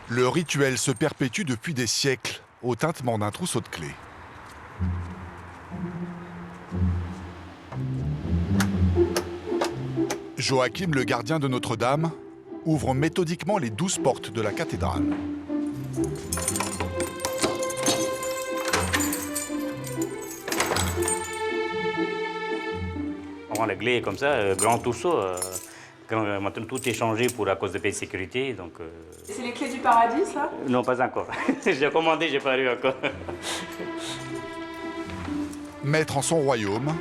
Le rituel se perpétue depuis des siècles, au tintement d'un trousseau de clés. Joachim, le gardien de Notre-Dame, ouvre méthodiquement les 12 portes de la cathédrale. La clé est comme ça, grand trousseau. Maintenant, tout est changé à cause de paix de sécurité. Donc, C'est les clés du paradis, ça? Non, pas encore. J'ai commandé, j'ai pas eu encore. Maître en son royaume,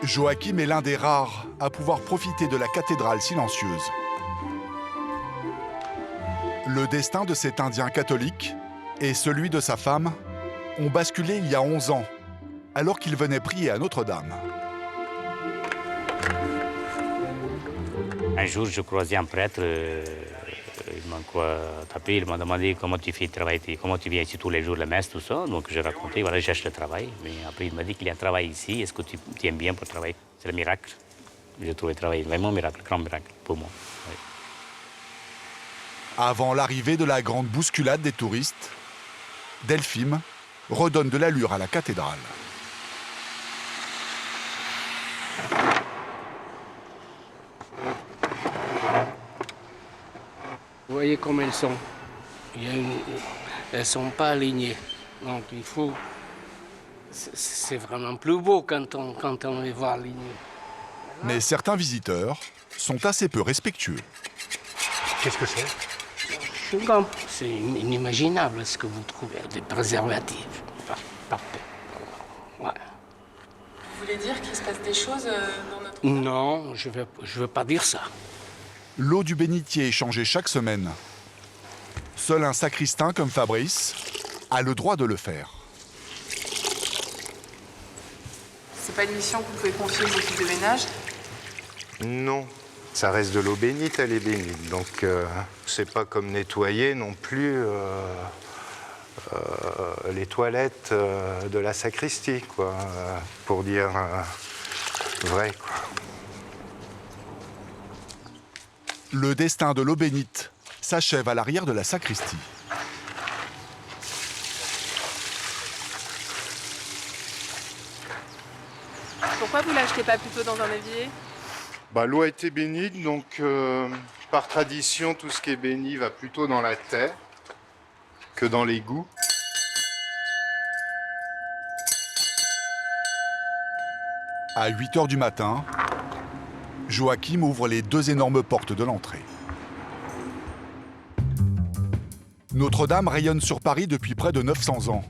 Joachim est l'un des rares à pouvoir profiter de la cathédrale silencieuse. Le destin de cet Indien catholique et celui de sa femme ont basculé il y a 11 ans, alors qu'il venait prier à Notre-Dame. Un jour, je croisais un prêtre, il m'a tapé, il m'a demandé comment tu fais travail, comment tu viens ici tous les jours, la messe, tout ça. Donc j'ai raconté, voilà, je cherche le travail. Mais après, il m'a dit qu'il y a un travail ici, est-ce que tu aimes bien pour travailler? C'est le miracle. J'ai trouvé le travail, vraiment miracle, grand miracle pour moi. Oui. Avant l'arrivée de la grande bousculade des touristes, Delphine redonne de l'allure à la cathédrale. Vous voyez comme elles sont. Elles ne sont pas alignées. Donc il faut... C'est vraiment plus beau quand on les voit alignées. Mais certains visiteurs sont assez peu respectueux. Qu'est-ce que c'est? C'est inimaginable ce que vous trouvez, des préservatifs. Parfait. Ouais. Vous voulez dire qu'il se passe des choses dans notre... Non, je veux pas dire ça. L'eau du bénitier est changée chaque semaine. Seul un sacristain comme Fabrice a le droit de le faire. C'est pas une mission que vous pouvez confier aux équipes de ménage? Non, ça reste de l'eau bénite, elle est bénite. Donc c'est pas comme nettoyer non plus les toilettes de la sacristie, quoi, pour dire vrai, quoi. Le destin de l'eau bénite s'achève à l'arrière de la sacristie. Pourquoi vous l'achetez pas plutôt dans un évier? L'eau a été bénite, donc par tradition, tout ce qui est béni va plutôt dans la terre que dans l'égout. À 8 h du matin, Joachim ouvre les 2 énormes portes de l'entrée. Notre-Dame rayonne sur Paris depuis près de 900 ans.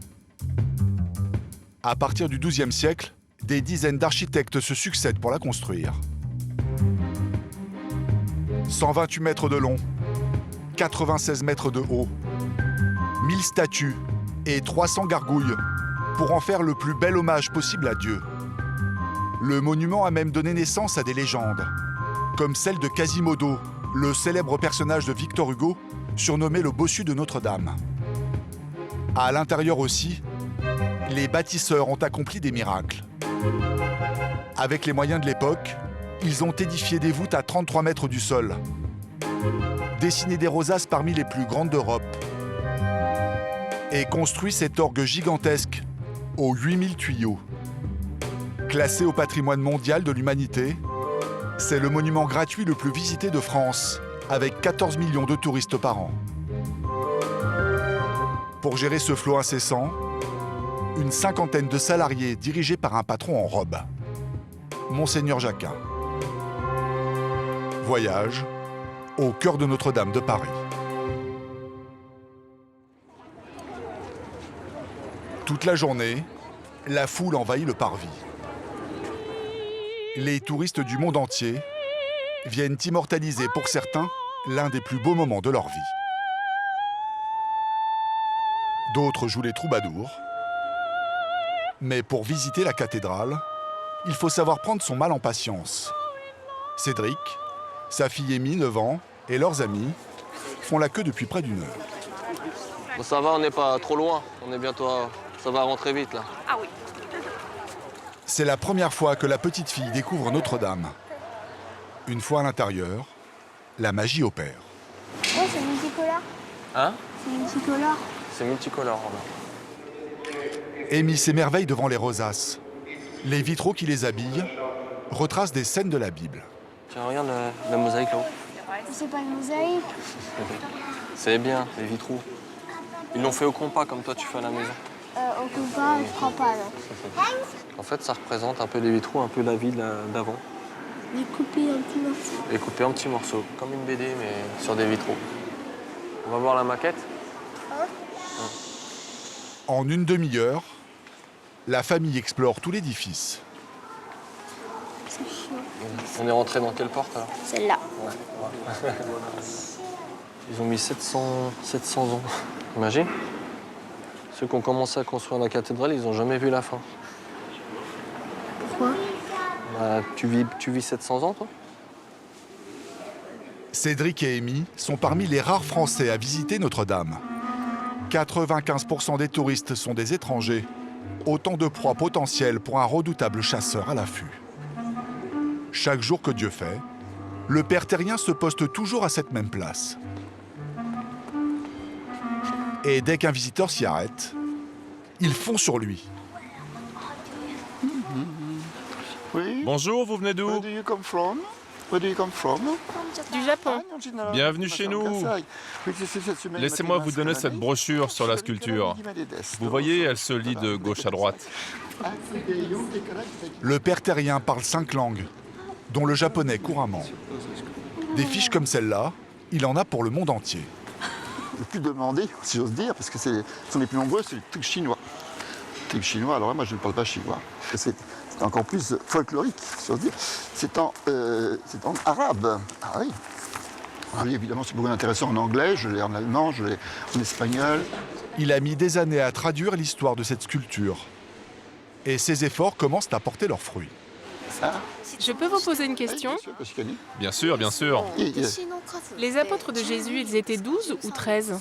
À partir du XIIe siècle, des dizaines d'architectes se succèdent pour la construire. 128 mètres de long, 96 mètres de haut, 1000 statues et 300 gargouilles pour en faire le plus bel hommage possible à Dieu. Le monument a même donné naissance à des légendes, comme celle de Quasimodo, le célèbre personnage de Victor Hugo, surnommé le bossu de Notre-Dame. À l'intérieur aussi, les bâtisseurs ont accompli des miracles. Avec les moyens de l'époque, ils ont édifié des voûtes à 33 mètres du sol, dessiné des rosaces parmi les plus grandes d'Europe et construit cet orgue gigantesque aux 8000 tuyaux. Classé au patrimoine mondial de l'humanité, c'est le monument gratuit le plus visité de France, avec 14 millions de touristes par an. Pour gérer ce flot incessant, une cinquantaine de salariés dirigés par un patron en robe, Monseigneur Jacquin. Voyage au cœur de Notre-Dame de Paris. Toute la journée, la foule envahit le parvis. Les touristes du monde entier viennent immortaliser pour certains l'un des plus beaux moments de leur vie. D'autres jouent les troubadours. Mais pour visiter la cathédrale, il faut savoir prendre son mal en patience. Cédric, sa fille Amy, 9 ans, et leurs amis font la queue depuis près d'1 heure. Bon, ça va, on n'est pas trop loin. On est bientôt ça va rentrer vite, là. Ah oui. C'est la première fois que la petite fille découvre Notre-Dame. Une fois à l'intérieur, la magie opère. Ouais, c'est multicolore. Hein? C'est multicolore. C'est multicolore. Voilà. Amy s'émerveille devant les rosaces. Les vitraux qui les habillent retracent des scènes de la Bible. Tiens, regarde la mosaïque là-haut. C'est pas une mosaïque. C'est bien, les vitraux. Ils l'ont fait au compas comme toi tu fais à la maison. Au compas, je crois pas, non. En fait, ça représente un peu les vitraux, un peu la vie d'avant. Découpé en petits morceaux. Et coupé en petits morceaux, comme une BD, mais sur des vitraux. On va voir la maquette? En une demi-heure, la famille explore tout l'édifice. C'est chiant. On est rentré dans quelle porte alors? Celle-là. Ouais. Ils ont mis 700 ans. Imagine. Ceux qui ont commencé à construire la cathédrale, ils n'ont jamais vu la fin. Pourquoi? Bah, tu vis 700 ans, toi? Cédric et Amy sont parmi les rares Français à visiter Notre-Dame. 95% des touristes sont des étrangers, autant de proies potentielles pour un redoutable chasseur à l'affût. Chaque jour que Dieu fait, le père terrien se poste toujours à cette même place. Et dès qu'un visiteur s'y arrête, il fond sur lui. Oui. Bonjour, vous venez d'où? Where do you come from? Where do you come from? Du Japon. Bienvenue chez nous. Laissez-moi vous donner cette brochure sur la sculpture. Vous voyez, elle se lit de gauche à droite. Le père terrien parle 5 langues, dont le japonais couramment. Des fiches comme celle-là, il en a pour le monde entier. Le plus demandé, si j'ose dire, parce que ce sont les plus nombreux, c'est les trucs chinois. Les trucs chinois, alors là, moi je ne parle pas chinois. C'est encore plus folklorique, si j'ose dire. C'est en arabe. Ah oui. Ah oui, évidemment, c'est beaucoup intéressant en anglais, je l'ai en allemand, je l'ai en espagnol. Il a mis des années à traduire l'histoire de cette sculpture. Et ses efforts commencent à porter leurs fruits. Je peux vous poser une question? Bien sûr, bien sûr. Les apôtres de Jésus, ils étaient 12 ou 13?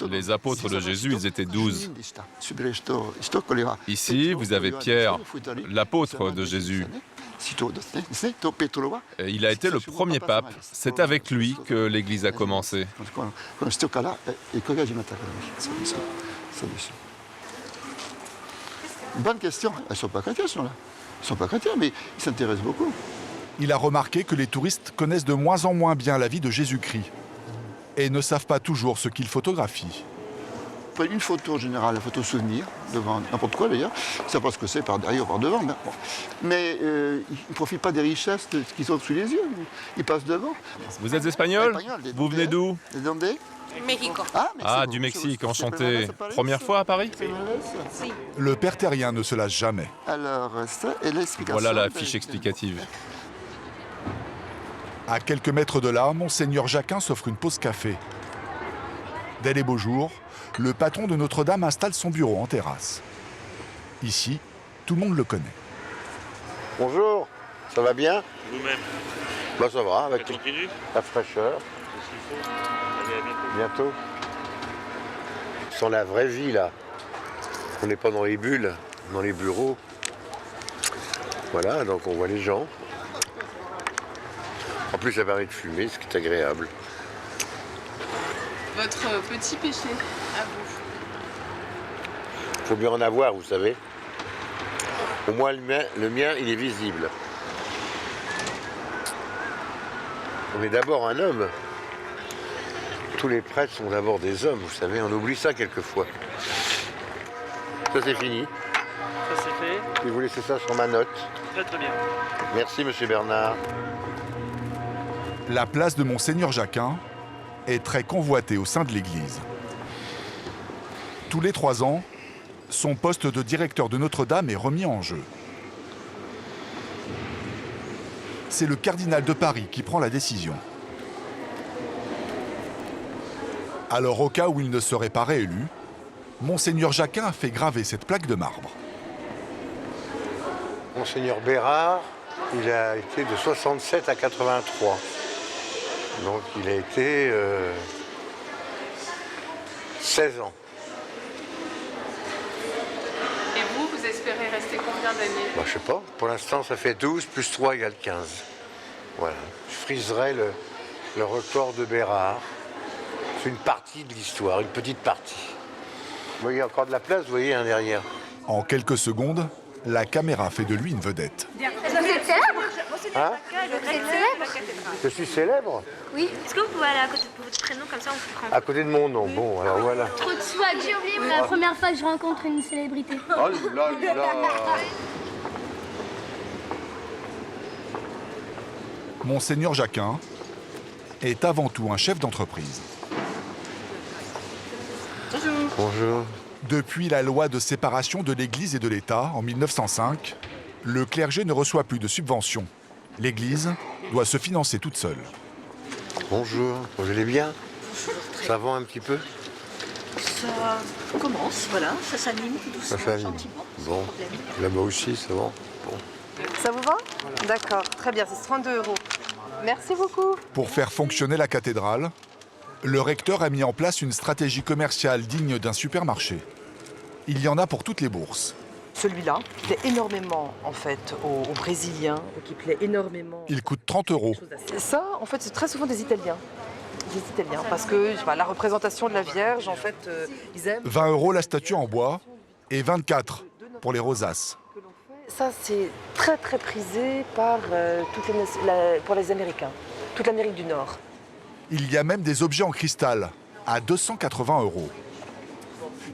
Les apôtres de Jésus, ils étaient 12. Ici, vous avez Pierre, l'apôtre de Jésus. Et il a été le premier pape. C'est avec lui que l'Église a commencé. Bonne question. Elles ne sont pas chrétiens, ceux-là. Ils ne sont pas chrétiens, mais ils s'intéressent beaucoup. Il a remarqué que les touristes connaissent de moins en moins bien la vie de Jésus-Christ et ne savent pas toujours ce qu'il photographie. Prenez une photo en général, une photo souvenir, devant n'importe quoi d'ailleurs. Ils ne savent pas ce que c'est par derrière ou par devant. Mais ils ne profitent pas des richesses de ce qu'ils ont sous les yeux. Ils passent devant. Vous êtes espagnol? Vous venez d'où? Mexico. Ah, du Mexique, enchanté. Première fois à Paris? Le père terrien ne se lâche jamais. Alors, ça est l'explication. Voilà la fiche explicative. À quelques mètres de là, Monseigneur Jacquin s'offre une pause café. Dès les beaux jours, le patron de Notre-Dame installe son bureau en terrasse. Ici, tout le monde le connaît. Bonjour, ça va bien? Vous-même? Bah ça va, avec Ça continue? la fraîcheur. Allez, à bientôt. Bientôt. Sans la vraie vie là. On n'est pas dans les bulles, dans les bureaux. Voilà, donc on voit les gens. En plus ça permet de fumer, ce qui est agréable. Votre petit péché, à vous. Faut bien en avoir, vous savez. Au moins le mien, il est visible. On est d'abord un homme. Tous les prêtres sont d'abord des hommes, vous savez, on oublie ça quelquefois. Ça c'est fini. Ça c'est fait. Et vous laissez ça sur ma note. Très très bien. Merci monsieur Bernard. La place de Monseigneur Jacquin est très convoitée au sein de l'Église. Tous les 3 ans, son poste de directeur de Notre-Dame est remis en jeu. C'est le cardinal de Paris qui prend la décision. Alors, au cas où il ne serait pas réélu, Monseigneur Jacquin a fait graver cette plaque de marbre. Monseigneur Bérard, il a été de 67 à 83. Donc il a été 16 ans. Et vous espérez rester combien d'années? Bah, je sais pas, pour l'instant ça fait 12 plus 3 égale 15. Voilà, je friserai le record de Bérard. C'est une partie de l'histoire, une petite partie. Vous voyez encore de la place, vous voyez, hein, derrière. En quelques secondes, la caméra fait de lui une vedette. Vous êtes célèbre? Hein? Vous êtes célèbre? Je suis célèbre? Oui. Est-ce que vous pouvez aller à côté de votre prénom, comme ça on vous prend? À côté de mon nom, bon, alors voilà. Trop de swag, j'ai oublié la première fois que je rencontre une célébrité. Oh là là. Monseigneur Jacquin est avant tout un chef d'entreprise. Bonjour. Depuis la loi de séparation de l'Église et de l'État en 1905, le clergé ne reçoit plus de subventions. L'Église doit se financer toute seule. Bonjour, vous allez bien? Ça va un petit peu? Ça commence, voilà, ça s'anime tout doucement, Ça s'anime. gentiment. Bon, là-bas aussi, c'est bon. Ça vous va? D'accord, très bien, c'est 32 €. Merci beaucoup. Pour faire fonctionner la cathédrale, le recteur a mis en place une stratégie commerciale digne d'un supermarché. Il y en a pour toutes les bourses. Celui-là, qui plaît énormément en fait aux Brésiliens, qui plaît énormément. Il coûte 30 €. Ça, en fait, c'est très souvent des Italiens. Parce que je sais pas, la représentation de la Vierge, en fait, ils aiment. 20 € la statue en bois et 24 pour les rosaces. Ça, c'est très très prisé par pour les Américains, toute l'Amérique du Nord. Il y a même des objets en cristal à 280 €.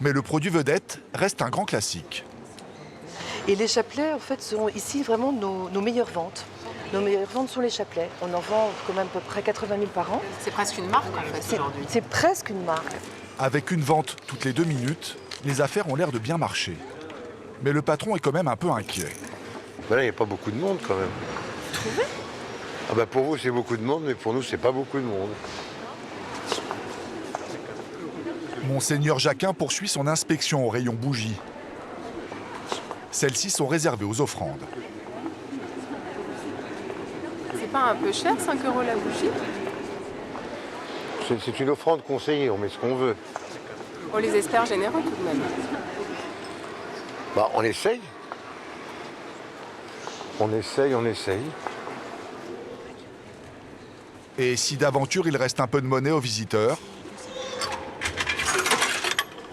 Mais le produit vedette reste un grand classique. Et les chapelets, en fait, sont ici vraiment nos meilleures ventes. Nos meilleures ventes sont les chapelets. On en vend quand même à peu près 80 000 par an. C'est presque une marque en fait aujourd'hui. C'est presque une marque. Avec une vente toutes les 2 minutes, les affaires ont l'air de bien marcher. Mais le patron est quand même un peu inquiet. Ben là, il n'y a pas beaucoup de monde quand même. Vous trouvez? Ah ben pour vous, c'est beaucoup de monde, mais pour nous, c'est pas beaucoup de monde. Monseigneur Jacquin poursuit son inspection au rayon bougies. Celles-ci sont réservées aux offrandes. C'est pas un peu cher, 5 € la bougie? C'est une offrande conseillée, on met ce qu'on veut. On les espère généreux tout de même. Bah, on essaye. On essaye. Et si d'aventure il reste un peu de monnaie aux visiteurs,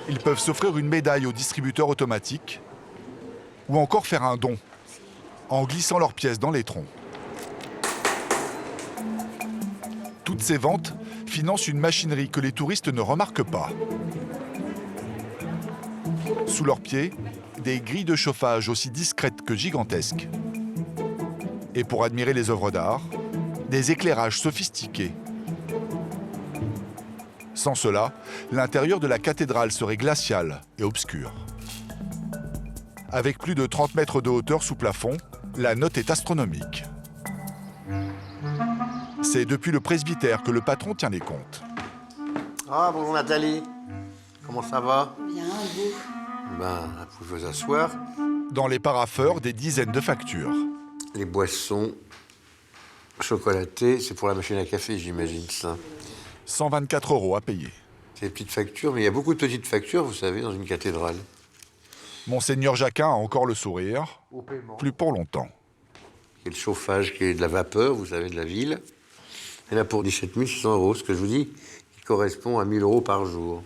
ils peuvent s'offrir une médaille au distributeur automatique ou encore faire un don en glissant leurs pièces dans l'étron. Toutes ces ventes financent une machinerie que les touristes ne remarquent pas. Sous leurs pieds, des grilles de chauffage aussi discrètes que gigantesques. Et pour admirer les œuvres d'art, des éclairages sophistiqués. Sans cela, l'intérieur de la cathédrale serait glacial et obscur. Avec plus de 30 mètres de hauteur sous plafond, la note est astronomique. C'est depuis le presbytère que le patron tient les comptes. Ah, bonjour Nathalie. Comment ça va? Bien, vous? Ben, vous pouvez vous asseoir. Dans les parapheurs, des dizaines de factures. Les boissons chocolatées, c'est pour la machine à café, j'imagine ça. 124 € à payer. C'est des petites factures, mais il y a beaucoup de petites factures, vous savez, dans une cathédrale. Monseigneur Jacquin a encore le sourire. Plus pour longtemps. Il y a le chauffage qui est de la vapeur, vous savez, de la ville. Et là, pour 17 600 €, ce que je vous dis, qui correspond à 1 000 € par jour.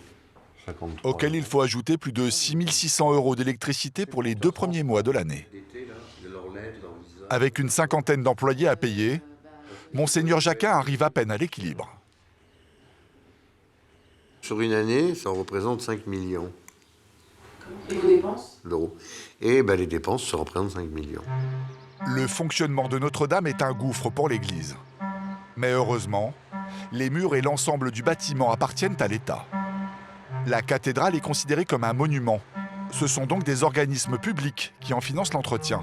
53. Auquel il faut ajouter plus de 6 600 € d'électricité pour les 2 premiers mois de l'année. Avec une cinquantaine d'employés à payer, Monseigneur Jacquin arrive à peine à l'équilibre. Sur une année, ça représente 5 millions. Et vos dépenses? D'euros. Et ben, les dépenses, ça représente 5 millions. Le fonctionnement de Notre-Dame est un gouffre pour l'Église. Mais heureusement, les murs et l'ensemble du bâtiment appartiennent à l'État. La cathédrale est considérée comme un monument. Ce sont donc des organismes publics qui en financent l'entretien.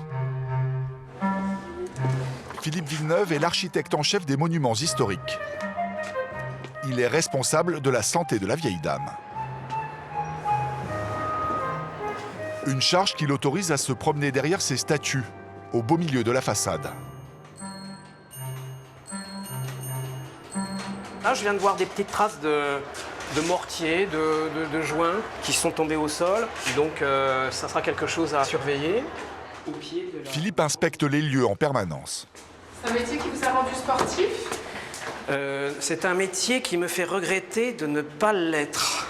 Philippe Villeneuve est l'architecte en chef des monuments historiques. Il est responsable de la santé de la vieille dame. Une charge qui l'autorise à se promener derrière ses statues, au beau milieu de la façade. Là, je viens de voir des petites traces de mortier, de joints qui sont tombés au sol. Donc, ça sera quelque chose à surveiller. Au pied de la... Philippe inspecte les lieux en permanence. C'est un métier qui vous a rendu sportif? C'est un métier qui me fait regretter de ne pas l'être.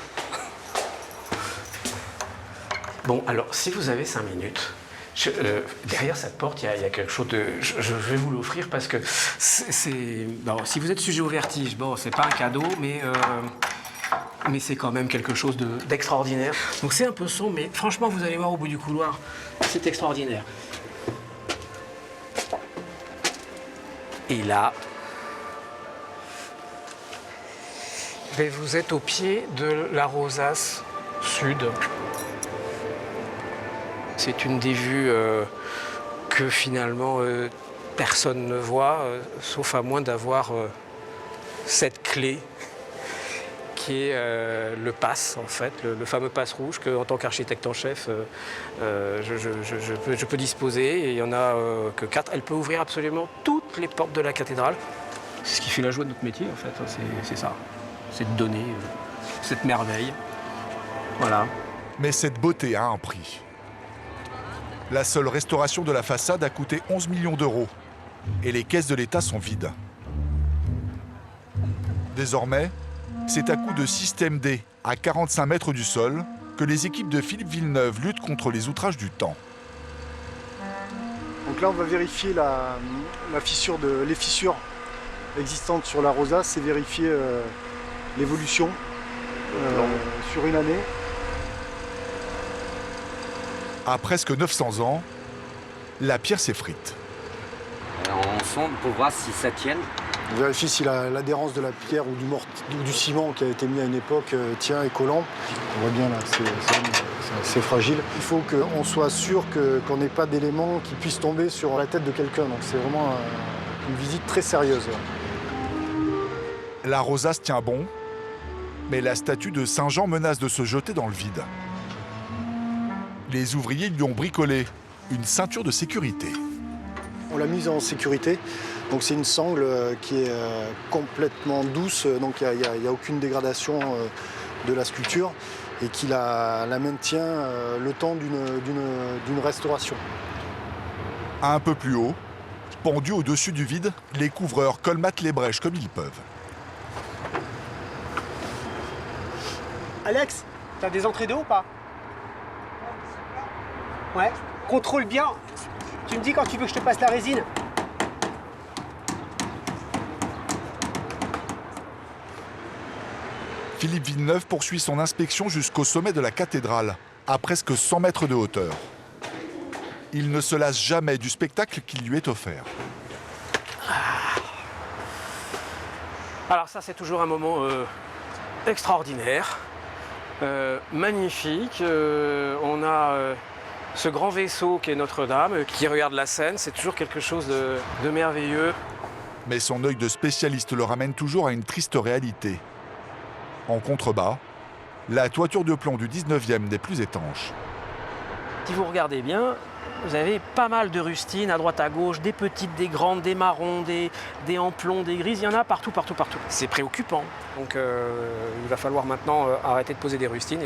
Bon, alors, si vous avez 5 minutes, derrière cette porte, il y a quelque chose de... Je vais vous l'offrir parce que bon, si vous êtes sujet au vertige, bon, c'est pas un cadeau, mais c'est quand même quelque chose d'extraordinaire. Donc c'est un peu sombre, mais franchement, vous allez voir au bout du couloir, c'est extraordinaire. Et là, vous êtes au pied de la rosace sud. C'est une des vues que finalement personne ne voit, sauf à moins d'avoir cette clé qui est le pass, en fait, le fameux pass rouge que, en tant qu'architecte en chef, je peux disposer. Et il n'y en a que 4. Elle peut ouvrir absolument toutes les portes de la cathédrale. C'est ce qui fait la joie de notre métier, en fait. C'est ça. C'est de donner cette merveille. Voilà. Mais cette beauté a un prix. La seule restauration de la façade a coûté 11 millions d'euros et les caisses de l'État sont vides. Désormais, c'est à coup de système D à 45 mètres du sol que les équipes de Philippe Villeneuve luttent contre les outrages du temps. Donc là, on va vérifier les fissures existantes sur la rosace et vérifier l'évolution sur une année. À presque 900 ans, la pierre s'effrite. On sonde pour voir si ça tient. On vérifie si l'adhérence de la pierre ou du ciment qui a été mis à une époque tient et collant. On voit bien là, c'est fragile. Il faut qu'on soit sûr qu'on n'ait pas d'éléments qui puissent tomber sur la tête de quelqu'un. Donc c'est vraiment une visite très sérieuse. La rosace tient bon, mais la statue de Saint Jean menace de se jeter dans le vide. Les ouvriers lui ont bricolé une ceinture de sécurité. On l'a mise en sécurité. Donc c'est une sangle qui est complètement douce, donc il n'y a aucune dégradation de la sculpture et qui la maintient le temps d'une restauration. Un peu plus haut, pendus au-dessus du vide, les couvreurs colmatent les brèches comme ils peuvent. Alex, t'as des entrées d'eau ou pas? Ouais, contrôle bien. Tu me dis quand tu veux que je te passe la résine. Philippe Villeneuve poursuit son inspection jusqu'au sommet de la cathédrale, à presque 100 mètres de hauteur. Il ne se lasse jamais du spectacle qui lui est offert. Alors ça, c'est toujours un moment extraordinaire, magnifique. On a ce grand vaisseau qui est Notre-Dame, qui regarde la Seine. C'est toujours quelque chose de merveilleux. Mais son œil de spécialiste le ramène toujours à une triste réalité. En contrebas, la toiture de plomb du 19e des plus étanches. Si vous regardez bien, vous avez pas mal de rustines à droite à gauche, des petites, des grandes, des marrons, des en plomb, des grises, il y en a partout, partout, partout. C'est préoccupant. Donc il va falloir maintenant arrêter de poser des rustines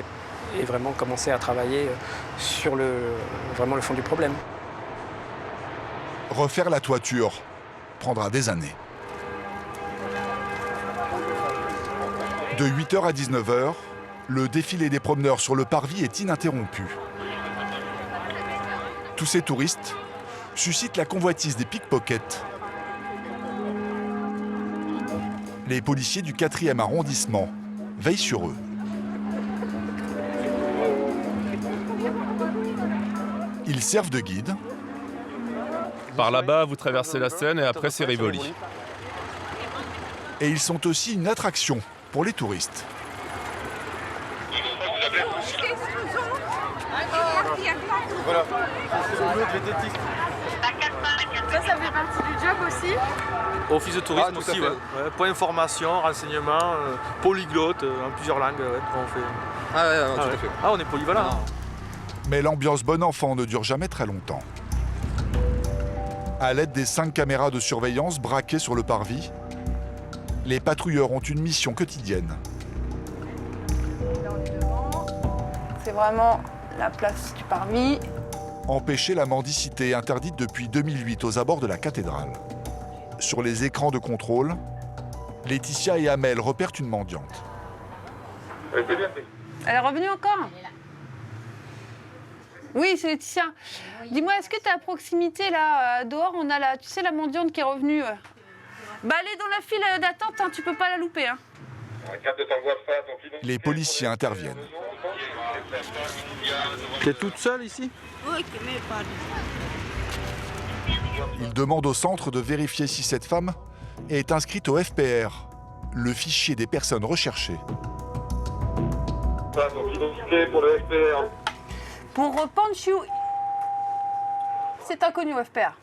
et vraiment commencer à travailler sur vraiment le fond du problème. Refaire la toiture prendra des années. De 8h à 19h, le défilé des promeneurs sur le parvis est ininterrompu. Tous ces touristes suscitent la convoitise des pickpockets. Les policiers du 4e arrondissement veillent sur eux. Ils servent de guide. Par là-bas, vous traversez la Seine et après, c'est Rivoli. Et ils sont aussi une attraction pour les touristes. Voilà. Ça fait partie du job aussi. Office de tourisme aussi, ouais. Point information, renseignement, polyglotte, en plusieurs langues, on fait. Ah ouais, tout à fait. Ah, on est polyvalent. Mais l'ambiance bon enfant ne dure jamais très longtemps. À l'aide des 5 caméras de surveillance braquées sur le parvis, les patrouilleurs ont une mission quotidienne. C'est vraiment la place du parvis. Empêcher la mendicité interdite depuis 2008 aux abords de la cathédrale. Sur les écrans de contrôle, Laetitia et Amel repèrent une mendiante. Elle est revenue encore? Oui, c'est Laetitia. Dis-moi, est-ce que tu es à proximité, là, dehors, on a la, tu sais, la mendiante qui est revenue. Bah, elle est dans la file d'attente, hein, tu peux pas la louper. Hein. Les policiers interviennent. T'es toute seule ici? Oui, mais pas. Ils demandent au centre de vérifier si cette femme est inscrite au FPR, le fichier des personnes recherchées. Donc identité pour le FPR. Pour Panchiu, c'est inconnu au FPR.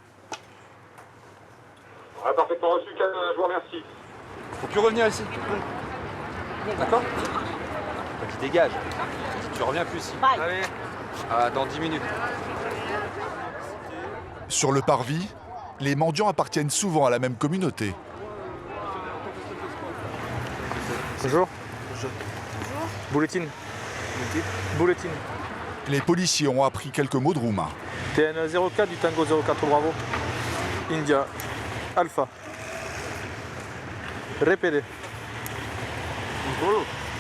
Ah, parfaitement reçu, je vous remercie. Faut plus revenir ici. D'accord? Tu dégages. Tu reviens plus ici. Allez. Ah, dans 10 minutes. Sur le parvis, les mendiants appartiennent souvent à la même communauté. Bonjour. Bonjour. Bulletin. Bulletin. Les policiers ont appris quelques mots de roumain. TN 04 du Tango 04 Bravo. India. Alpha. Répétez.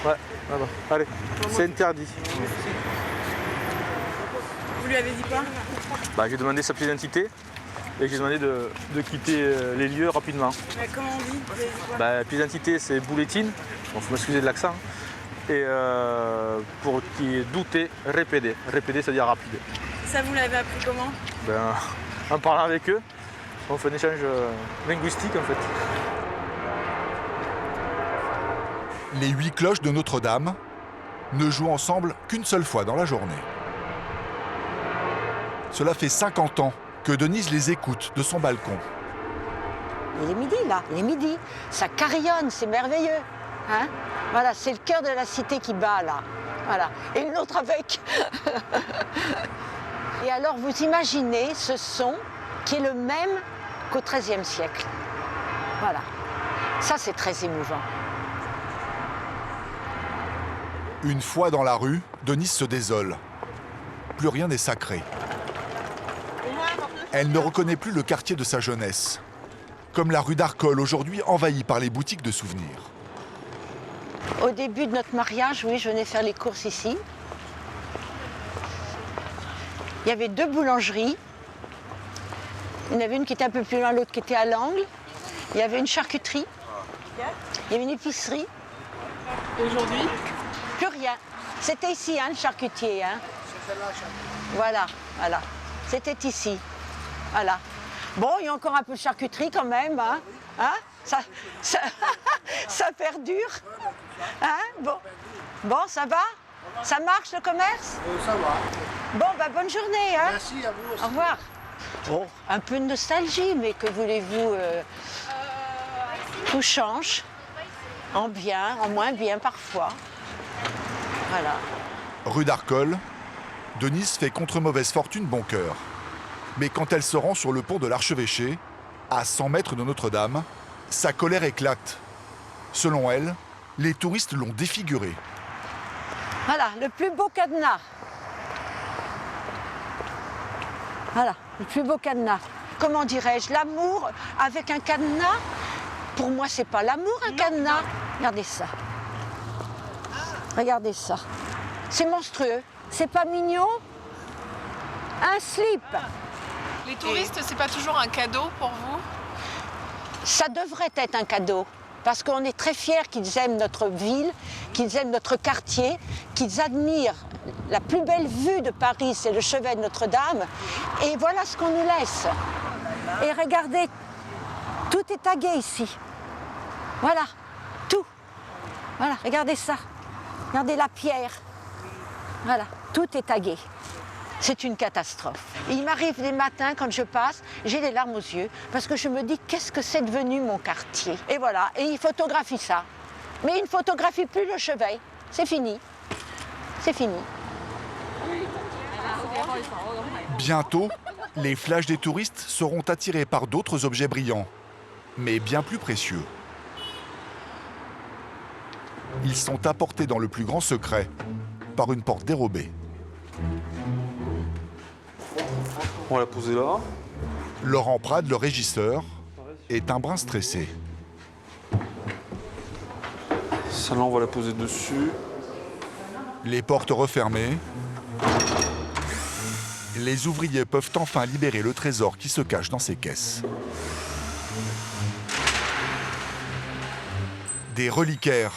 Ouais, là-bas. Allez, c'est interdit. Vous lui avez dit quoi? Bah, j'ai demandé sa pièce d'identité et j'ai demandé de quitter les lieux rapidement. Mais comment on dit? Vous avez dit quoi? Bah, la pièce d'identité, c'est bulletin. Bon, faut m'excuser de l'accent. Et pour qui est douté, répéter. Répéter, c'est-à-dire rapide. Ça, vous l'avez appris comment? Ben, en parlant avec eux, on fait un échange linguistique en fait. Les 8 cloches de Notre-Dame ne jouent ensemble qu'une seule fois dans la journée. Cela fait 50 ans que Denise les écoute de son balcon. Il est midi, là. Il est midi. Ça carillonne, c'est merveilleux. Hein? Voilà, c'est le cœur de la cité qui bat, là. Voilà. Et une autre avec. Et alors, vous imaginez ce son qui est le même qu'au XIIIe siècle. Voilà. Ça, c'est très émouvant. Une fois dans la rue, Denise se désole. Plus rien n'est sacré. Elle ne reconnaît plus le quartier de sa jeunesse. Comme la rue d'Arcole, aujourd'hui envahie par les boutiques de souvenirs. Au début de notre mariage, oui, je venais faire les courses ici. Il y avait 2 boulangeries. Il y en avait une qui était un peu plus loin, l'autre qui était à l'angle. Il y avait une charcuterie. Il y avait une épicerie. Et aujourd'hui? Plus rien. C'était ici, hein, le charcutier. Hein. Voilà, voilà. C'était ici. Voilà. Bon, il y a encore un peu de charcuterie quand même. Hein. Hein? Ça perdure. Hein? Bon, ça va? Ça marche le commerce? Ça va. Bon, bah bonne journée. Hein? Merci à vous aussi. Au revoir. Bon, un peu de nostalgie, mais que voulez-vous? Tout change. En bien, en moins bien parfois. Voilà. Rue d'Arcole, Denise fait contre mauvaise fortune bon cœur. Mais quand elle se rend sur le pont de l'Archevêché, à 100 mètres de Notre-Dame, sa colère éclate. Selon elle, les touristes l'ont défiguré. Voilà, le plus beau cadenas. Voilà, le plus beau cadenas. Comment dirais-je, l'amour avec un cadenas, pour moi, c'est pas l'amour, un cadenas. Regardez ça. Regardez ça. C'est monstrueux. C'est pas mignon? Un slip. Les touristes, c'est pas toujours un cadeau pour vous? Ça devrait être un cadeau. Parce qu'on est très fiers qu'ils aiment notre ville, qu'ils aiment notre quartier, qu'ils admirent la plus belle vue de Paris, c'est le chevet de Notre-Dame. Et voilà ce qu'on nous laisse. Et regardez, tout est tagué ici. Voilà, tout. Voilà, regardez ça. Regardez la pierre. Voilà, tout est tagué. C'est une catastrophe. Il m'arrive des matins, quand je passe, j'ai les larmes aux yeux, parce que je me dis, qu'est-ce que c'est devenu mon quartier? Et voilà, et il photographie ça. Mais il ne photographie plus le chevet. C'est fini. C'est fini. Bientôt, les flashs des touristes seront attirés par d'autres objets brillants, mais bien plus précieux. Ils sont apportés dans le plus grand secret, par une porte dérobée. On va la poser là. Laurent Prade, le régisseur, est un brin stressé. Celle-là, on va la poser dessus. Les portes refermées, les ouvriers peuvent enfin libérer le trésor qui se cache dans ces caisses. Des reliquaires,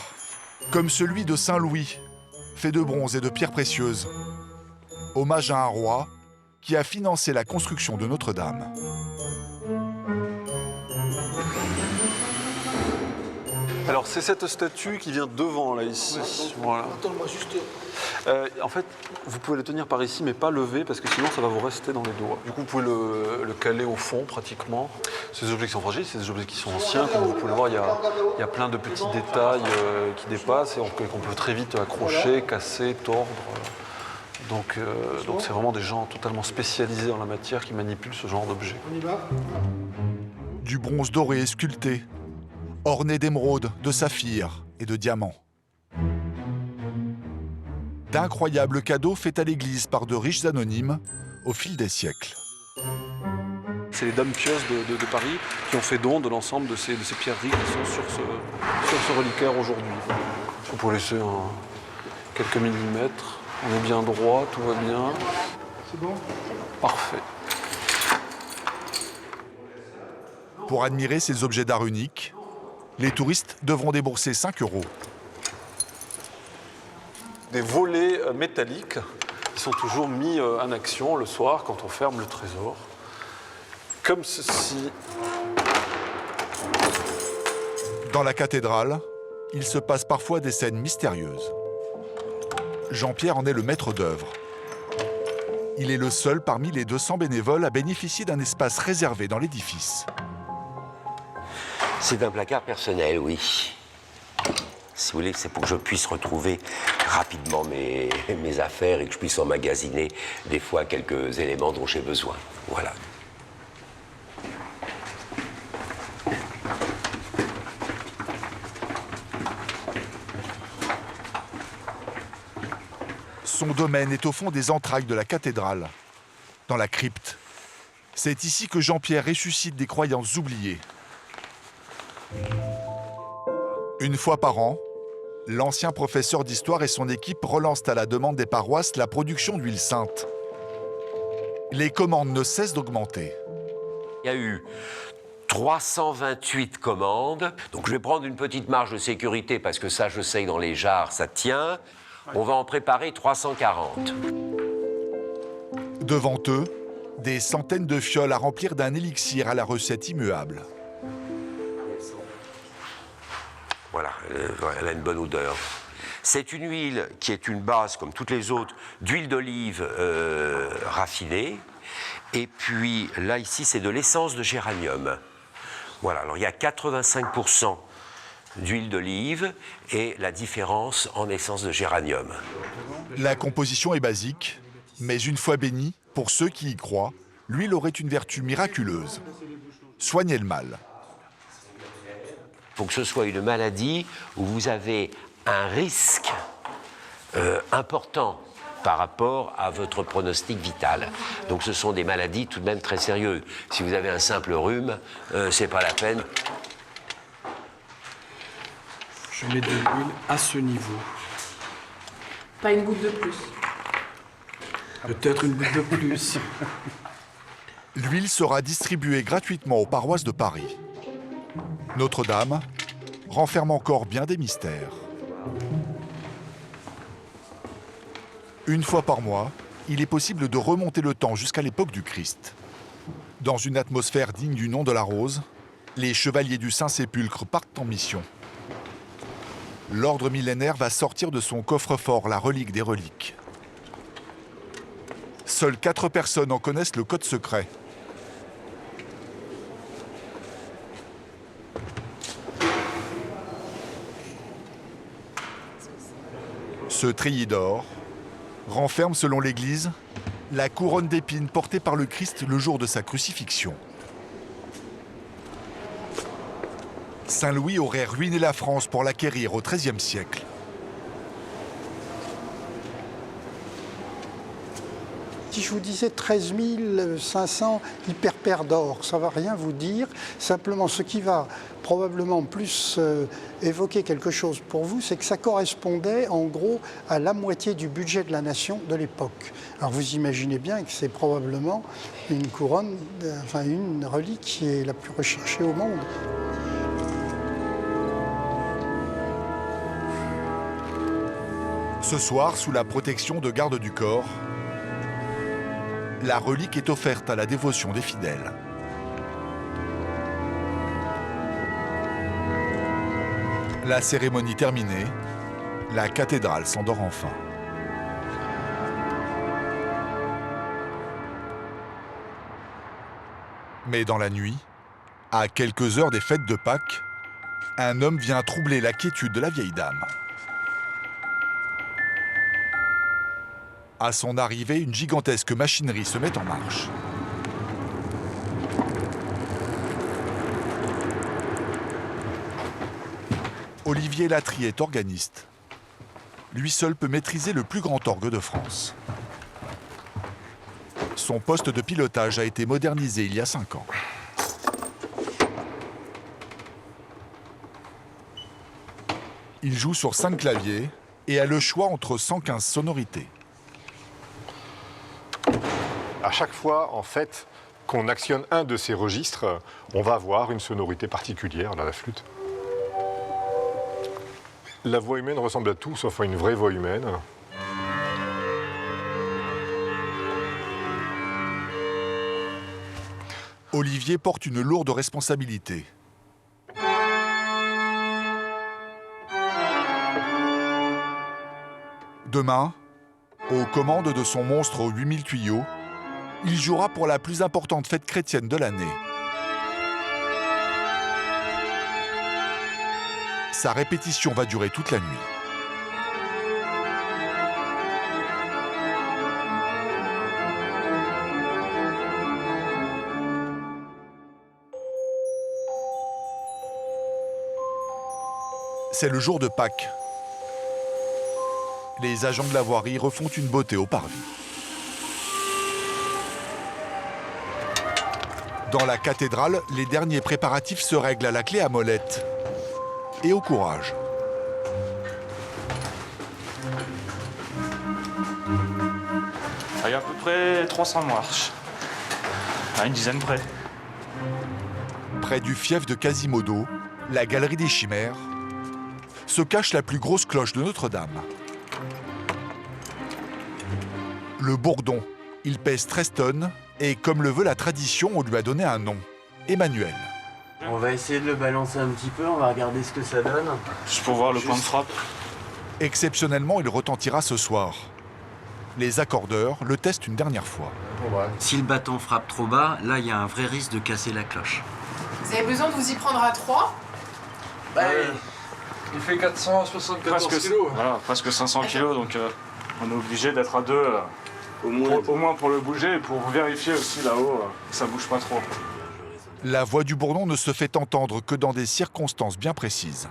comme celui de Saint-Louis, fait de bronze et de pierres précieuses. Hommage à un roi qui a financé la construction de Notre-Dame. Alors c'est cette statue qui vient devant là ici. Voilà. Attends-moi juste. En fait, vous pouvez le tenir par ici, mais pas lever, parce que sinon ça va vous rester dans les doigts. Du coup, vous pouvez le caler au fond pratiquement. C'est des objets qui sont fragiles, c'est des objets qui sont anciens. Comme vous pouvez le voir, il y a plein de petits détails qui dépassent et qu'on peut très vite accrocher, casser, tordre. Donc c'est vraiment des gens totalement spécialisés en la matière qui manipulent ce genre d'objets. On y va. Du bronze doré et sculpté, orné d'émeraudes, de saphirs et de diamants. D'incroyables cadeaux faits à l'église par de riches anonymes au fil des siècles. C'est les dames pieuses de Paris qui ont fait don de l'ensemble de ces pierreries qui sont sur ce reliquaire aujourd'hui. On peut laisser quelques millimètres. On est bien droit, tout va bien. C'est bon? Parfait. Pour admirer ces objets d'art uniques, les touristes devront débourser 5 €. Des volets métalliques qui sont toujours mis en action le soir quand on ferme le trésor. Comme ceci. Dans la cathédrale, il se passe parfois des scènes mystérieuses. Jean-Pierre en est le maître d'œuvre. Il est le seul parmi les 200 bénévoles à bénéficier d'un espace réservé dans l'édifice. C'est un placard personnel, oui. Si vous voulez, c'est pour que je puisse retrouver rapidement mes affaires et que je puisse emmagasiner des fois quelques éléments dont j'ai besoin. Voilà. Son domaine est au fond des entrailles de la cathédrale, dans la crypte. C'est ici que Jean-Pierre ressuscite des croyances oubliées. Une fois par an, l'ancien professeur d'histoire et son équipe relancent à la demande des paroisses la production d'huile sainte. Les commandes ne cessent d'augmenter. Il y a eu 328 commandes. Donc je vais prendre une petite marge de sécurité parce que ça, je sais que dans les jarres, ça tient. On va en préparer 340. Devant eux, des centaines de fioles à remplir d'un élixir à la recette immuable. Voilà, elle a une bonne odeur. C'est une huile qui est une base, comme toutes les autres, d'huile d'olive raffinée. Et puis là, ici, c'est de l'essence de géranium. Voilà, alors il y a 85% d'huile d'olive et la différence en essence de géranium. La composition est basique, mais une fois bénie, pour ceux qui y croient, l'huile aurait une vertu miraculeuse. Soigner le mal. Il faut que ce soit une maladie où vous avez un risque important par rapport à votre pronostic vital. Donc ce sont des maladies tout de même très sérieuses. Si vous avez un simple rhume, c'est pas la peine. Je mets de l'huile à ce niveau. Pas une goutte de plus. Peut-être une goutte de plus. L'huile sera distribuée gratuitement aux paroisses de Paris. Notre-Dame renferme encore bien des mystères. Une fois par mois, il est possible de remonter le temps jusqu'à l'époque du Christ. Dans une atmosphère digne du nom de la rose, les chevaliers du Saint-Sépulcre partent en mission. L'ordre millénaire va sortir de son coffre-fort la relique des reliques. Seules 4 personnes en connaissent le code secret. Ce treillis d'or renferme, selon l'Église, la couronne d'épines portée par le Christ le jour de sa crucifixion. Saint Louis aurait ruiné la France pour l'acquérir au XIIIe siècle. Si je vous disais 13 500 hyperpaires d'or, ça ne va rien vous dire. Simplement, ce qui va probablement plus évoquer quelque chose pour vous, c'est que ça correspondait en gros à la moitié du budget de la nation de l'époque. Alors vous imaginez bien que c'est probablement une couronne, enfin une relique qui est la plus recherchée au monde. Ce soir, sous la protection de gardes du corps, la relique est offerte à la dévotion des fidèles. La cérémonie terminée, la cathédrale s'endort enfin. Mais dans la nuit, à quelques heures des fêtes de Pâques, un homme vient troubler la quiétude de la vieille dame. À son arrivée, une gigantesque machinerie se met en marche. Olivier Latry est organiste. Lui seul peut maîtriser le plus grand orgue de France. Son poste de pilotage a été modernisé il y a 5 ans. Il joue sur 5 claviers et a le choix entre 115 sonorités. À chaque fois, en fait, qu'on actionne un de ces registres, on va avoir une sonorité particulière, là, la flûte. La voix humaine ressemble à tout, sauf à une vraie voix humaine. Olivier porte une lourde responsabilité. Demain, aux commandes de son monstre aux 8000 tuyaux, il jouera pour la plus importante fête chrétienne de l'année. Sa répétition va durer toute la nuit. C'est le jour de Pâques. Les agents de la voirie refont une beauté au parvis. Dans la cathédrale, les derniers préparatifs se règlent à la clé à molette et au courage. Il y a à peu près 300 marches, à une dizaine près. Près du fief de Quasimodo, la galerie des Chimères, se cache la plus grosse cloche de Notre-Dame. Le bourdon, il pèse 13 tonnes et comme le veut la tradition, on lui a donné un nom, Emmanuel. On va essayer de le balancer un petit peu, on va regarder ce que ça donne. Juste pour voir le point de frappe. Exceptionnellement, il retentira ce soir. Les accordeurs le testent une dernière fois. Si le bâton frappe trop bas, là il y a un vrai risque de casser la cloche. Vous avez besoin de vous y prendre à 3 ? Il fait 474 kilos. Voilà, presque 500 kilos, donc on est obligé d'être à 2, au moins pour le bouger et pour vérifier aussi là-haut que ça bouge pas trop. La voix du bourdon ne se fait entendre que dans des circonstances bien précises.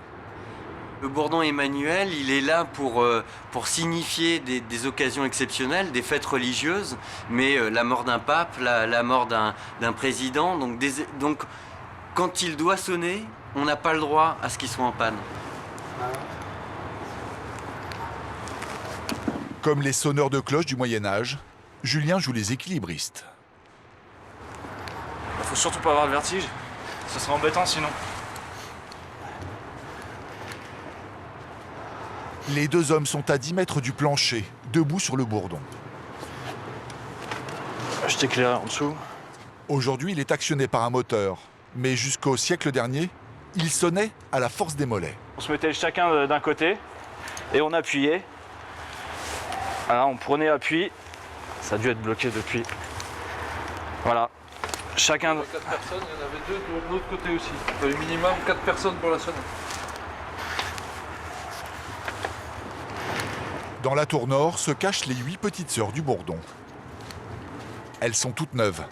Le bourdon Emmanuel, il est là pour signifier des occasions exceptionnelles, des fêtes religieuses, mais la mort d'un pape, la mort d'un président, donc quand il doit sonner, on n'a pas le droit à ce qu'il soit en panne. Comme les sonneurs de cloche du Moyen-Âge, Julien joue les équilibristes. Il faut surtout pas avoir le vertige, ce serait embêtant sinon. Les deux hommes sont à 10 mètres du plancher, debout sur le bourdon. Je t'éclaire en dessous. Aujourd'hui, il est actionné par un moteur, mais jusqu'au siècle dernier, il sonnait à la force des mollets. On se mettait chacun d'un côté et on appuyait. Alors on prenait appui, ça a dû être bloqué depuis. Voilà, chacun... 4 personnes, il y en avait 2 de l'autre côté aussi. Il y avait minimum 4 personnes pour la sonner. Dans la tour nord se cachent les 8 petites sœurs du bourdon. Elles sont toutes neuves.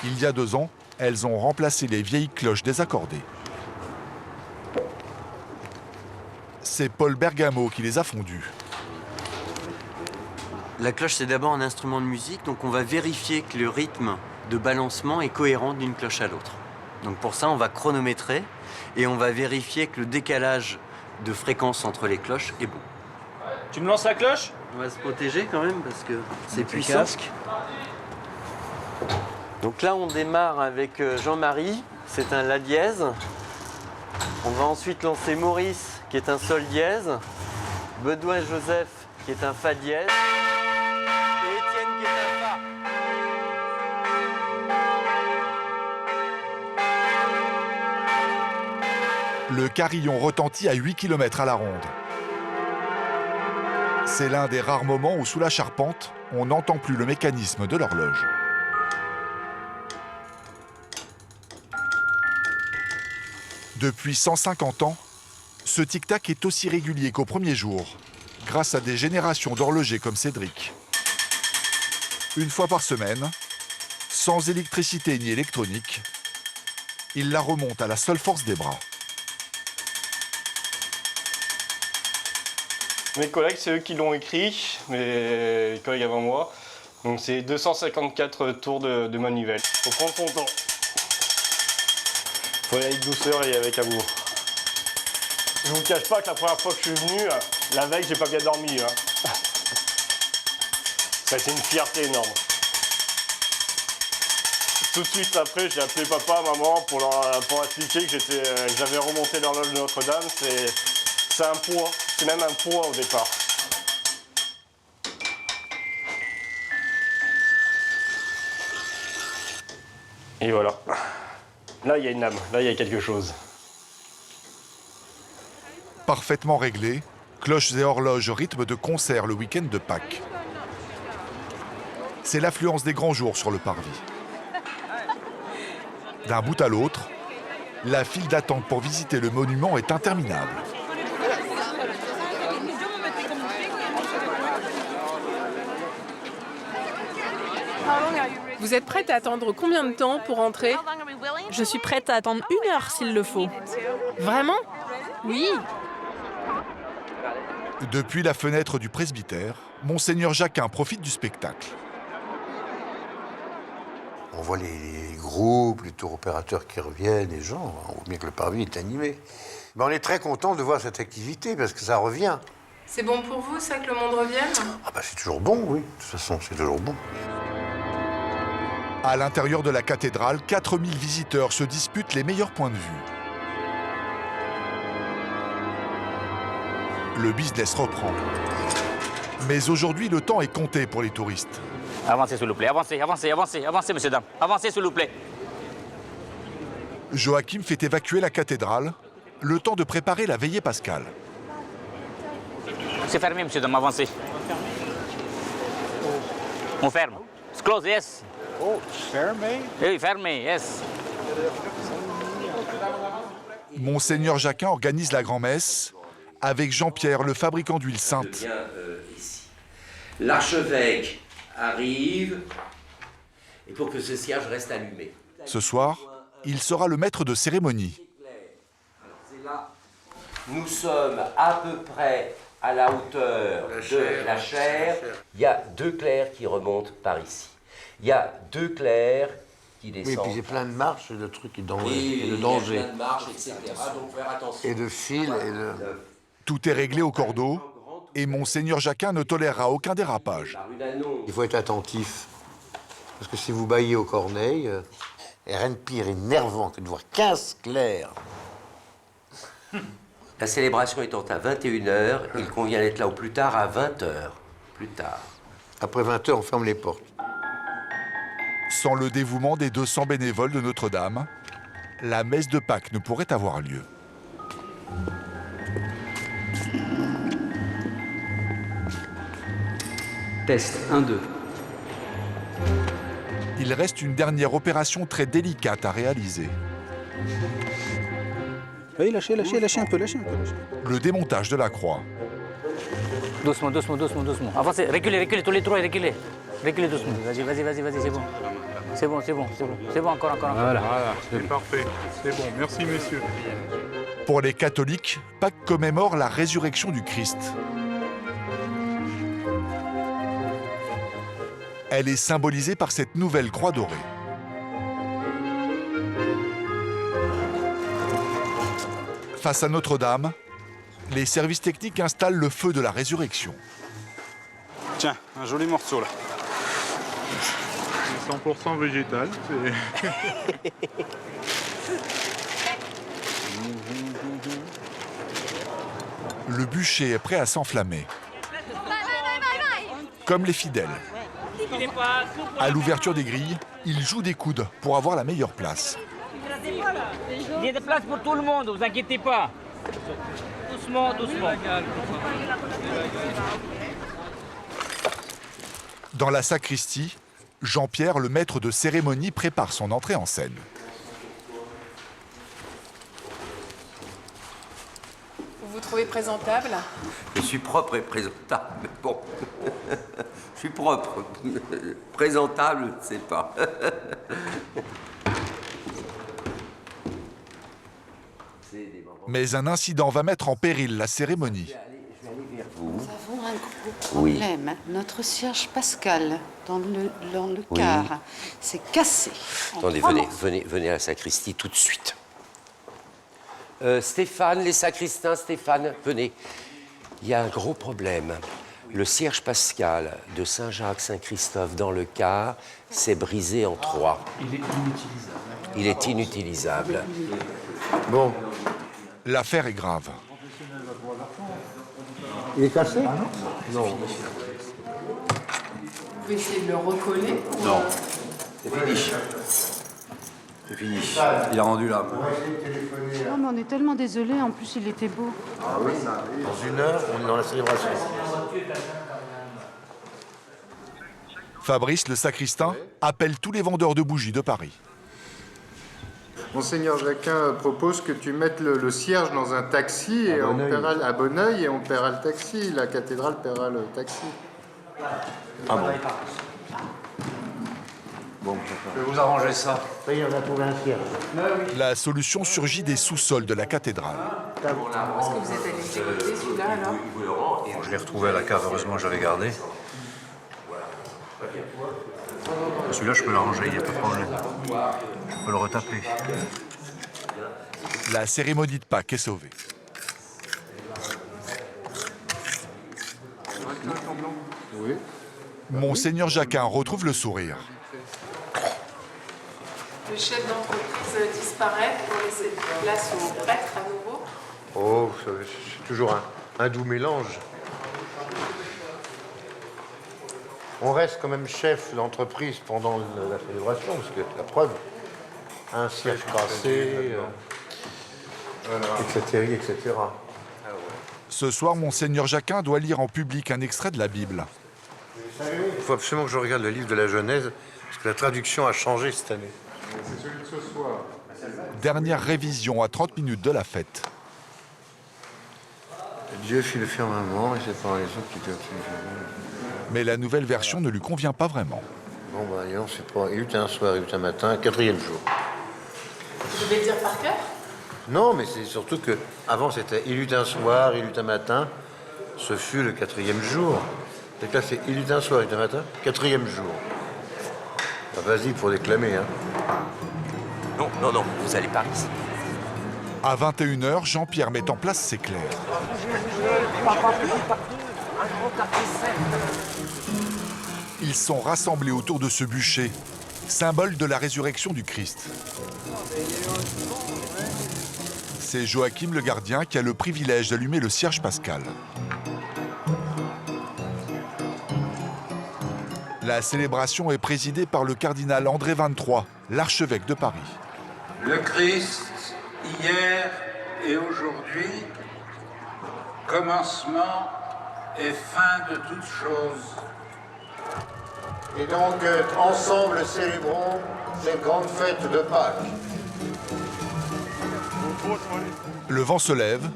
Il y a 2 ans, elles ont remplacé les vieilles cloches désaccordées. C'est Paul Bergamo qui les a fondues. La cloche, c'est d'abord un instrument de musique, donc on va vérifier que le rythme de balancement est cohérent d'une cloche à l'autre. Donc pour ça, on va chronométrer et on va vérifier que le décalage de fréquence entre les cloches est bon. Tu me lances la cloche? On va se protéger quand même parce que c'est puissant. Donc là, on démarre avec Jean-Marie, c'est un La dièse. On va ensuite lancer Maurice, qui est un Sol dièse, Benoît Joseph, qui est un Fa dièse, et Étienne, qui est un Fa. Le carillon retentit à 8 km à la ronde. C'est l'un des rares moments où, sous la charpente, on n'entend plus le mécanisme de l'horloge. Depuis 150 ans, ce tic-tac est aussi régulier qu'au premier jour, grâce à des générations d'horlogers comme Cédric. Une fois par semaine, sans électricité ni électronique, il la remonte à la seule force des bras. Mes collègues, c'est eux qui l'ont écrit, mes collègues avant moi. Donc c'est 254 tours de manivelle. Faut prendre son temps. Faut aller avec douceur et avec amour. Je vous cache pas que la première fois que je suis venu, la veille, j'ai pas bien dormi. Ça a été une fierté énorme. Tout de suite après, j'ai appelé papa, maman pour leur expliquer que j'avais remonté l'horloge de Notre-Dame. C'est un poids, c'est même un poids au départ. Et voilà. Là, il y a une âme, là, il y a quelque chose. Parfaitement réglé, cloches et horloges au rythme de concert le week-end de Pâques. C'est l'affluence des grands jours sur le parvis. D'un bout à l'autre, la file d'attente pour visiter le monument est interminable. Vous êtes prête à attendre combien de temps pour entrer? Je suis prête à attendre 1 heure s'il le faut. Vraiment? Oui. Depuis la fenêtre du presbytère, Monseigneur Jacquin profite du spectacle. On voit les groupes, les tours opérateurs qui reviennent, les gens, on voit bien que le parvis est animé. Mais on est très content de voir cette activité parce que ça revient. C'est bon pour vous, ça, que le monde revienne? Ah bah c'est toujours bon, oui. De toute façon, c'est toujours bon. À l'intérieur de la cathédrale, 4000 visiteurs se disputent les meilleurs points de vue. Le business reprend. Mais aujourd'hui, le temps est compté pour les touristes. Avancez, s'il vous plaît. Avancez, avancez, avancez, avancez, messieurs, dames. Avancez, s'il vous plaît. Joachim fait évacuer la cathédrale, le temps de préparer la veillée pascale. C'est fermé, monsieur, dames, avancez. On ferme. It's closed, yes. Oh, fermé? Oui, fermé, yes. Monseigneur Jacquin organise la grand-messe avec Jean-Pierre, le fabricant d'huile sainte. L'archevêque arrive et pour que ce cierge reste allumé. Ce soir, il sera le maître de cérémonie. Nous sommes à peu près à la hauteur de la chaire. Il y a 2 clercs qui remontent par ici. Il y a 2 clercs qui descendent. Oui, puis il y a plein de marches et de trucs et de danger. Il y a plein de marches, etc. Donc faire attention. Et de fils et de... Tout est réglé au cordeau et Monseigneur Jacquin ne tolérera aucun dérapage. Il faut être attentif. Parce que si vous baillez au corneille, il n'y a rien de pire énervant que de voir 15 clercs. La célébration étant à 21h, il convient d'être là au plus tard à 20h. Plus tard. Après 20h, on ferme les portes. Sans le dévouement des 200 bénévoles de Notre-Dame, la messe de Pâques ne pourrait avoir lieu. Test 1-2. Il reste une dernière opération très délicate à réaliser. Oui, lâchez un peu, lâchez un peu. Le démontage de la croix. Doucement, doucement, doucement, doucement. Avancez, reculez, reculez, tous les 3, reculez. Reculez doucement. Vas-y, vas-y, vas-y, vas-y, c'est bon. C'est bon, c'est bon, c'est bon. C'est bon, encore. Voilà, c'est parfait. C'est bon, merci messieurs. Pour les catholiques, Pâques commémore la résurrection du Christ. Elle est symbolisée par cette nouvelle croix dorée. Face à Notre-Dame, les services techniques installent le feu de la résurrection. Tiens, un joli morceau là. 100% végétal. Le bûcher est prêt à s'enflammer. Comme les fidèles. À l'ouverture des grilles, ils jouent des coudes pour avoir la meilleure place. Il y a de place pour tout le monde, vous inquiétez pas. Doucement, doucement. Dans la sacristie, Jean-Pierre, le maître de cérémonie, prépare son entrée en scène. Vous vous trouvez présentable? Je suis propre et présentable, mais bon. Je suis propre. Présentable, je ne sais pas. Mais un incident va mettre en péril la cérémonie. Nous avons un gros problème. Notre cierge pascal dans le quart, c'est cassé. Attendez, venez à la sacristie tout de suite. Stéphane, les sacristains, Stéphane, venez. Il y a un gros problème. Le cierge pascal de Saint-Jacques-Saint-Christophe dans le quart s'est brisé en 3. Il est inutilisable. Il est inutilisable. Bon. L'affaire est grave. Il est cassé? Non. Vous pouvez essayer de le recoller? Non. C'est fini. C'est fini. Il a rendu l'âme. Oh, mais on est tellement désolés, en plus il était beau. Ah oui, dans 1 heure, on est dans la célébration. Fabrice, le sacristain, appelle tous les vendeurs de bougies de Paris. Monseigneur Jacquin propose que tu mettes le cierge dans un taxi et on paiera à Bonneuil et on paiera le taxi. La cathédrale paiera le taxi. Ah bon? Bon, je vais vous arranger ça. Oui, on a trouvé un cierge. La solution surgit des sous-sols de la cathédrale. Est-ce que vous êtes allé dégoter celui-là alors? Je l'ai retrouvé à la cave, heureusement je l'avais gardé. Celui-là, je peux l'arranger, il n'y a pas de problème. Je peux le retaper. La cérémonie de Pâques est sauvée. Oui. Monseigneur Jacquin retrouve le sourire. Le chef d'entreprise disparaît pour laisser place au prêtre à nouveau? Oh, c'est toujours un doux mélange. On reste quand même chef d'entreprise pendant la célébration, parce que la preuve, un cierge cassé, etc., etc. Ce soir, Monseigneur Jacquin doit lire en public un extrait de la Bible. Il faut absolument que je regarde le livre de la Genèse, parce que la traduction a changé cette année. C'est celui de ce soir. Dernière révision à 30 minutes de la fête. Dieu fit le firmament et sépara les eaux qui étaient au-dessus. Mais la nouvelle version ne lui convient pas vraiment. Bon, bah, non, c'est pas. Il y eut un soir, il y eut un matin, 4e jour. Vous devez le dire par cœur? Non, mais c'est surtout que avant c'était il eut un soir, il eut un matin, ce fut le 4e jour. Et là, c'est il eut un soir, il eut un matin, 4e jour. Bah, vas-y pour déclamer, hein. Non, non, non, vous allez par ici. À 21h, Jean-Pierre met en place ses clercs. Ils sont rassemblés autour de ce bûcher, symbole de la résurrection du Christ. C'est Joachim le gardien qui a le privilège d'allumer le cierge pascal. La célébration est présidée par le cardinal André XXIII, l'archevêque de Paris. Le Christ, hier et aujourd'hui, commencement et fin de toutes choses. Et donc, ensemble, célébrons cette grande fête de Pâques. Le vent se lève,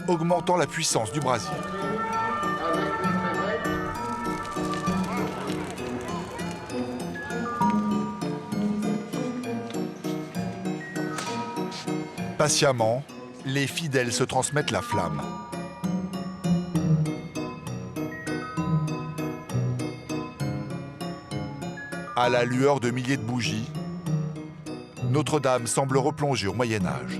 augmentant la puissance du brasier. Patiemment, les fidèles se transmettent la flamme. À la lueur de milliers de bougies, Notre-Dame semble replonger au Moyen Âge.